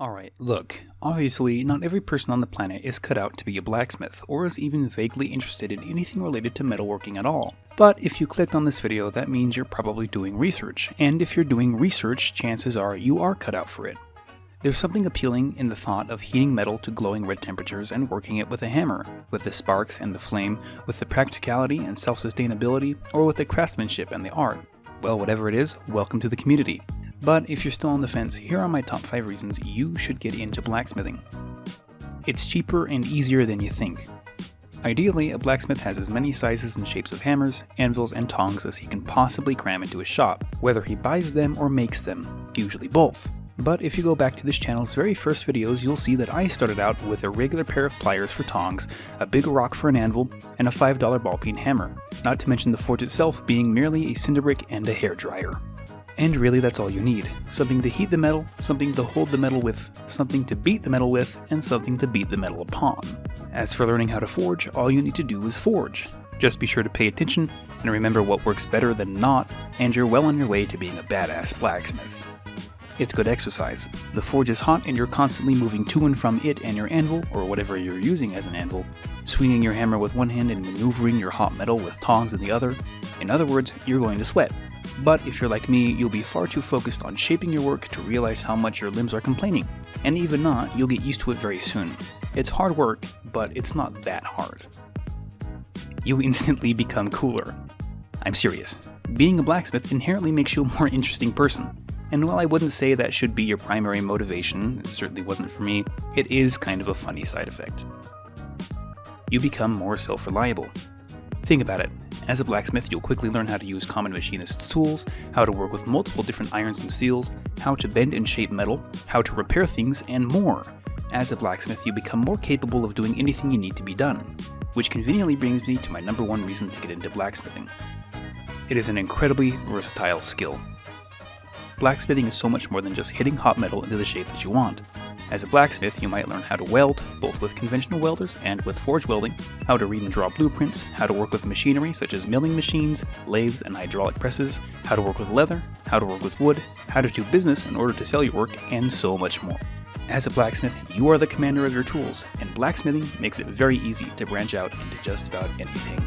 Alright, look, obviously not every person on the planet is cut out to be a blacksmith, or is even vaguely interested in anything related to metalworking at all. But if you clicked on this video, that means you're probably doing research, and if you're doing research, chances are you are cut out for it. There's something appealing in the thought of heating metal to glowing red temperatures and working it with a hammer, with the sparks and the flame, with the practicality and self-sustainability, or with the craftsmanship and the art. Well, whatever it is, welcome to the community. But if you're still on the fence, here are my top 5 reasons you should get into blacksmithing. It's cheaper and easier than you think. Ideally, a blacksmith has as many sizes and shapes of hammers, anvils, and tongs as he can possibly cram into his shop, whether he buys them or makes them, usually both. But if you go back to this channel's very first videos, you'll see that I started out with a regular pair of pliers for tongs, a big rock for an anvil, and a $5 ball peen hammer, not to mention the forge itself being merely a cinder brick and a hairdryer. And really that's all you need. Something to heat the metal, something to hold the metal with, something to beat the metal with, and something to beat the metal upon. As for learning how to forge, all you need to do is forge. Just be sure to pay attention and remember what works better than not, and you're well on your way to being a badass blacksmith. It's good exercise. The forge is hot and you're constantly moving to and from it and your anvil, or whatever you're using as an anvil, swinging your hammer with one hand and maneuvering your hot metal with tongs in the other. In other words, you're going to sweat. But if you're like me, you'll be far too focused on shaping your work to realize how much your limbs are complaining. And even not, you'll get used to it very soon. It's hard work, but it's not that hard. You instantly become cooler. I'm serious. Being a blacksmith inherently makes you a more interesting person. And while I wouldn't say that should be your primary motivation, it certainly wasn't for me, it is kind of a funny side effect. You become more self-reliable. Think about it. As a blacksmith, you'll quickly learn how to use common machinist's tools, how to work with multiple different irons and steels, how to bend and shape metal, how to repair things, and more. As a blacksmith, you become more capable of doing anything you need to be done, which conveniently brings me to my number one reason to get into blacksmithing. It is an incredibly versatile skill. Blacksmithing is so much more than just hitting hot metal into the shape that you want. As a blacksmith, you might learn how to weld, both with conventional welders and with forge welding, how to read and draw blueprints, how to work with machinery such as milling machines, lathes, and hydraulic presses, how to work with leather, how to work with wood, how to do business in order to sell your work, and so much more. As a blacksmith, you are the commander of your tools, and blacksmithing makes it very easy to branch out into just about anything.